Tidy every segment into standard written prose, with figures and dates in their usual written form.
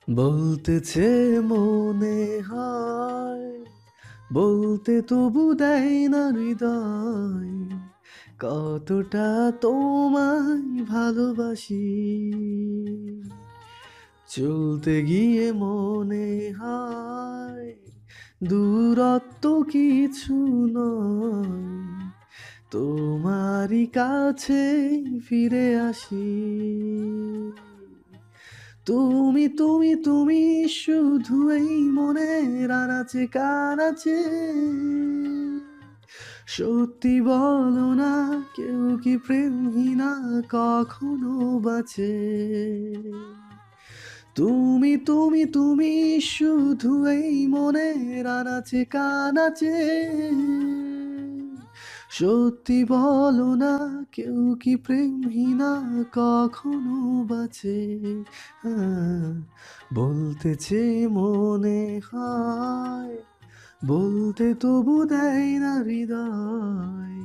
বলতেছে মনে হয়, বলতে তবু দেয় না হৃদয়, কতটা তোমায় ভালোবাসি। চলতে গিয়ে মনে হয় দূরত্ব কিছু নয়, তোমারই কাছে ফিরে আসি। তুমি শুধু এই মনের আনাচে কানাচে, সত্যি বলো না, কেউ কি প্রেমহীনা কখনো বাঁচে? তুমি শুধু এই মনের আনাচে কানাচে, সত্যি বলো না, কেউ কি প্রেমহীনা কখনো বাঁচে? বলতেছে মনে হয়, বলতে তবু দেয় না হৃদয়,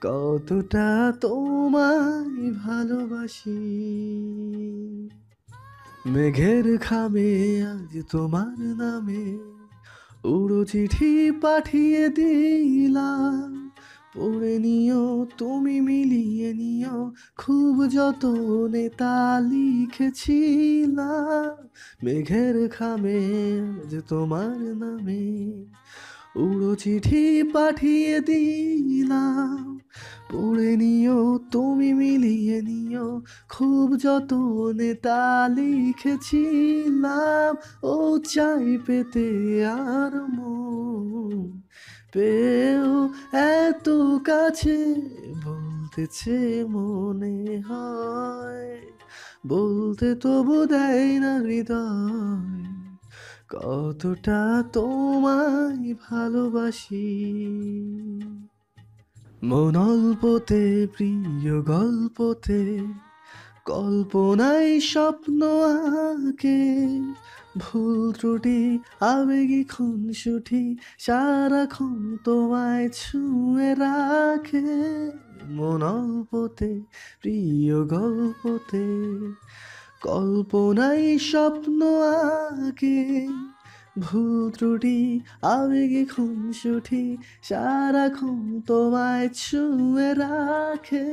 কতটা তোমায় ভালোবাসি। মেঘের খামে আজ তোমার নামে উড়ো চিঠি পাঠিয়ে দিলাম, পড়ে নিও তুমি মিলিয়ে নিও, খুব যতনে তা লিখেছিলাম। মেঘের খামে আজ তোমার নামে উড়ো চিঠি পাঠিয়ে দিলাম, পড়ে নিও তুমি মিলিয়ে নিও, খুব যতনে তা লিখেছিলাম। ও চাই পেতে আর মন পেও এত কাছে, বলতেছে মনে হয়, বলতে তবু দেয় না হৃদয়, কতটা তোমায় ভালোবাসি। মন অল্পতে প্রিয় গল্পতে, কল্পনায় স্বপ্ন আঁকে, ভুল ত্রুটি আবেগী খুনসুটি সারাক্ষণ তোমায় ছুঁয়ে রাখে। মন অল্পতে প্রিয় গল্পতে, কল্পনায় স্বপ্ন আঁকে, ভুল ত্রুটি আবেগে খুনসুটি সারাক্ষণ তোমায় ছুঁয়ে রাখে।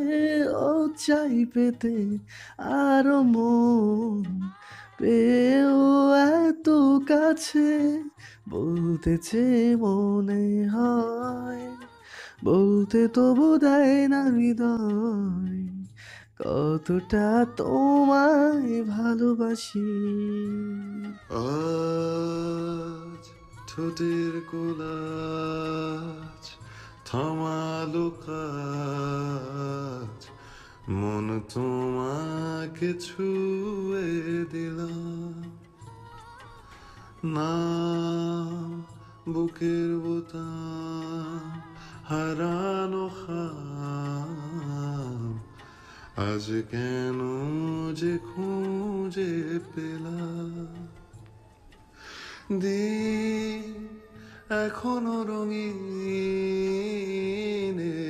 ও চাই পেতে আরো মন পেও এত কাছে, বলতেছে মনে হয়, বলতে তবু দেয় না হৃদয়, কতটা তোমায় ভালোবাসি। আজ ঠোঁটের কোলাজ থামালো কাজ, মন তোমাকে ছুঁয়ে দিলাম না, বুকের বোতাম হারানো খাম, আজ কেন যে খুঁজে পেলাম। দিন এখনো রঙিন,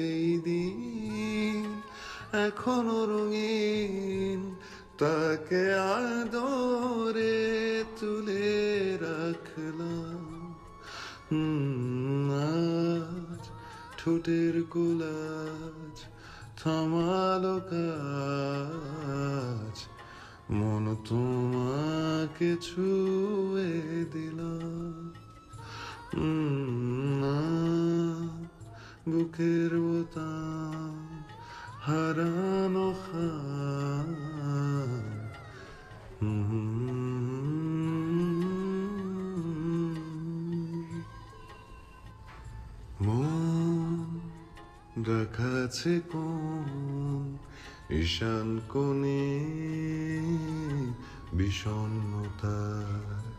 এই দিন এখনো রঙিন, তাকে আদরে তুলে রাখলাম। আজ ঠোঁটের কোলাজ থামালো কাজ, মন তোমাকে ছুঁয়ে দিলাম না, বুকের বোতাম হারানো খাম। মন রাখাছে কোন ঈশান কোণে বিষণ্ণতায়,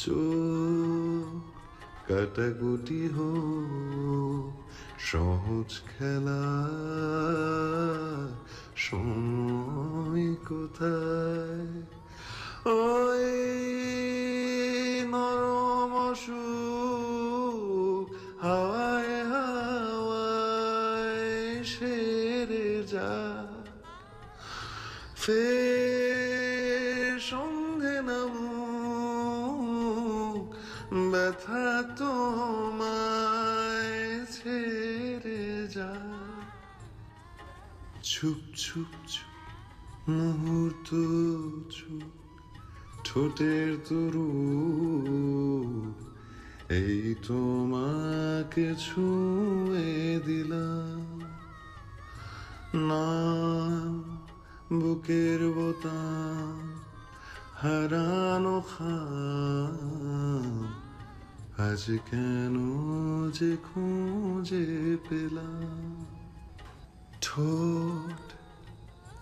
চোখ কাটাকুটি হোক সহজ খেলা, সময় কোথায়? ওই নরম সুখ হাওয়ায় হাওয়ায় সেরে যা, ফের সঙ্গে নামুক ব্যথা তোমায় ছেড়ে যায়। চুপ চুপ চুপ মুহূর্ত চুপ ঠোঁটের তরু এই তোমাকে ছুঁয়ে দিলাম। নাম বুকের বোতাম হারানো খাম আজ কেন যে খুঁজে পেলাম। ঠোঁট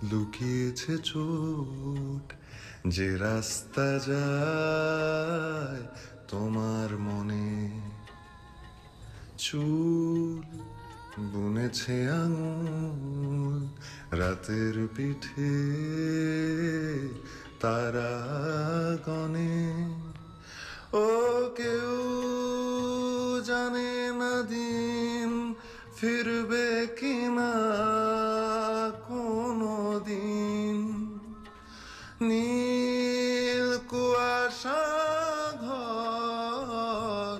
লুকিয়েছে চোট যে রাস্তা যায় তোমার মনে। চুল বুনেছে আঙুল রাতের পিঠে তারা গনে। ও কেউ জানে না দিন ফিরবে কিনা কোনো দিন। নীল কুয়াশা ঘর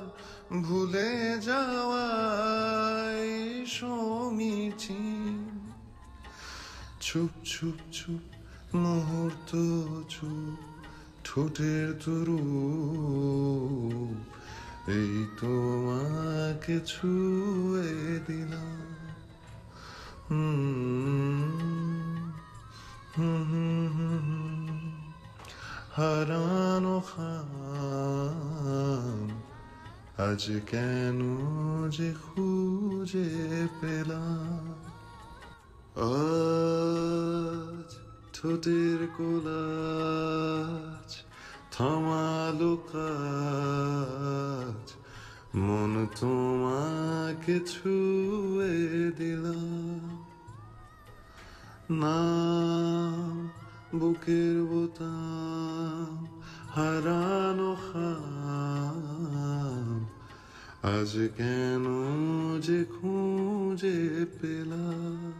ভুলে যাওয়াই সমীচীন। চুপ চুপ চুপ মুহূর্ত চুপ ঠোঁটের তরু এই তোমাকে ছুঁয়ে দিলাম। হারানো খাম আজ কেন যে খুঁজে পেলাম। আজ ঠোঁটের কোলাজ থামালো কাজ মন তোমাকে ছুঁয়ে দিলাম। নাম বুকের বোতাম হারানো খাম আজ কেন যে খুঁজে পেলাম।